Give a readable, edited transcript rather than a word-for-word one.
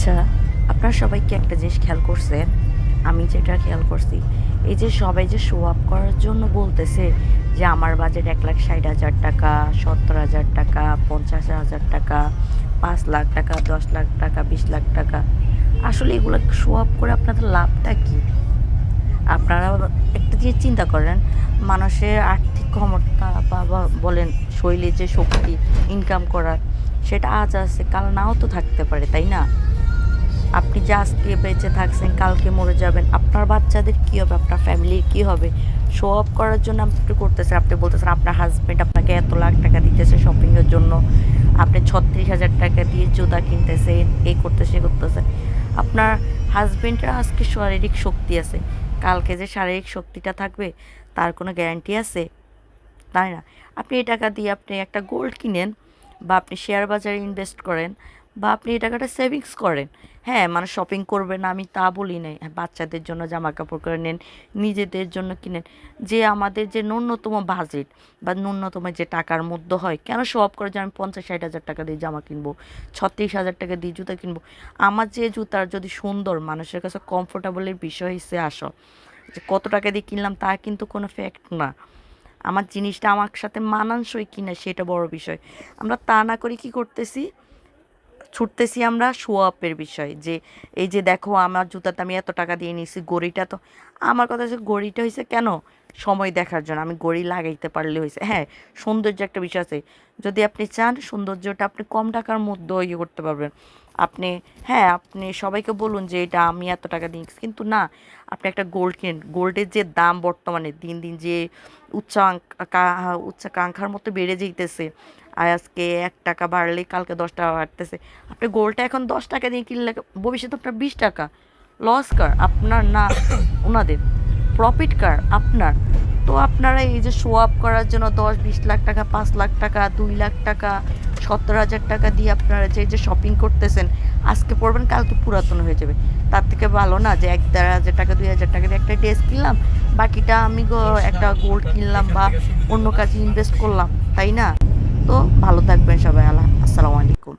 আচ্ছা, আপনারা সবাই কি একটা জিনিস খেয়াল করছেন? আমি যেটা খেয়াল করছি, এই যে সবাই যে শো আপ করার জন্য বলতেছে যে আমার বাজেট 1,60,000 টাকা, 70,000 টাকা, 50,000 টাকা, 5 লাখ টাকা, 10 লাখ টাকা, 20 লাখ টাকা। আসলে এগুলো শো আপ করে আপনাদের লাভটা কি? আপনারা একটা জিনিস চিন্তা করেন, মানুষের আর্থিক ক্ষমতা বা বলেন শৈলীর যে শক্তি ইনকাম করার, সেটা আজ আছে কাল নাও তো থাকতে পারে, তাই না? আপনি যে আজকে বেঁচে থাকছেন কালকে মরে যাবেন, আপনার বাচ্চাদের কী হবে, আপনার ফ্যামিলির কী হবে? শো অফ করার জন্য আপনি করতেছেন, আপনি বলতেছেন আপনার হাজব্যান্ড আপনাকে এত লাখ টাকা দিতেছে শপিংয়ের জন্য, আপনি 36,000 টাকা দিয়ে জুতা কিনতেছেন, এই করতেছে সে করতেছেন। আপনার হাজব্যান্ডের আজকে শারীরিক শক্তি আছে, কালকে যে শারীরিক শক্তিটা থাকবে তার কোনো গ্যারান্টি আছে? তাই না? আপনি এই টাকা দিয়ে আপনি একটা গোল্ড কিনেন, বা আপনি শেয়ার বাজারে ইনভেস্ট করেন, বা আপনি এই টাকাটা সেভিংস করেন। হ্যাঁ, মানে শপিং করবেন না আমি তা বলি নাই। হ্যাঁ, বাচ্চাদের জন্য জামা কাপড় করে নেন, নিজেদের জন্য কিনেন। যে আমাদের যে ন্যূনতম বাজেট বা ন্যূনতম যে টাকার মধ্যে হয়, কেন শো অফ করে যে আমি 50-60 হাজার টাকা দিয়ে জামা কিনবো, 36,000 টাকা দিয়ে জুতা কিনবো? আমার যে জুতার যদি সুন্দর, মানুষের কাছে কমফোর্টেবলের বিষয় হিসেবে আসো, যে কত টাকা দিয়ে কিনলাম তা কিন্তু কোনো ফ্যাক্ট না। আমার জিনিসটা আমার সাথে মানানসই কিনা সেটা বড় বিষয়। আমরা তা না করে কি করতেছি, ছুটতেছি আমরা শো আপের বিষয়, যে এই যে দেখো আমার জুতাটা আমি এত টাকা দিয়ে নিয়েছি, ঘড়িটা তো আমার কথা হচ্ছে ঘড়িটা হয়েছে কেন সময় দেখার জন্য, আমি ঘড়ি লাগাইতে পারলে হয়েছে। হ্যাঁ, সৌন্দর্য একটা বিষয় আছে, যদি আপনি চান সৌন্দর্যটা আপনি কম টাকার মধ্যে ইয়ে করতে পারবেন। আপনি, হ্যাঁ, আপনি সবাইকে বলুন যে এটা আমি এত টাকা দিই, কিন্তু না, আপনি একটা গোল্ড কিনেন। গোল্ডের যে দাম বর্তমানে দিন দিন যে উচ্চাকাঙ্ক্ষার মতো বেড়ে যাইতেছে, আর আজকে 1 টাকা বাড়লে কালকে 10 টাকা বাড়তেছে। আপনি গোল্ডটা এখন 10 টাকা দিয়ে কিনলে ভবিষ্যতে আপনার 20 টাকা লস কার আপনার না ওনাদের, প্রফিট কার আপনার। তো আপনারা এই যে শো আপ করার জন্য 10-20 লাখ টাকা, 5 লাখ টাকা, 2 লাখ টাকা, 70,000 টাকা দিয়ে আপনারা যে যে শপিং করতেছেন, আজকে পড়বেন কালকে পুরাতন হয়ে যাবে। তার থেকে ভালো না যে 1-1,500 টাকা, 2,000 টাকা দিয়ে একটা ড্রেস কিনলাম, বাকিটা আমি একটা গোল্ড কিনলাম বা অন্য কাজে ইনভেস্ট করলাম, তাই না? তো ভালো থাকবেন সবাই, আসসালামু আলাইকুম।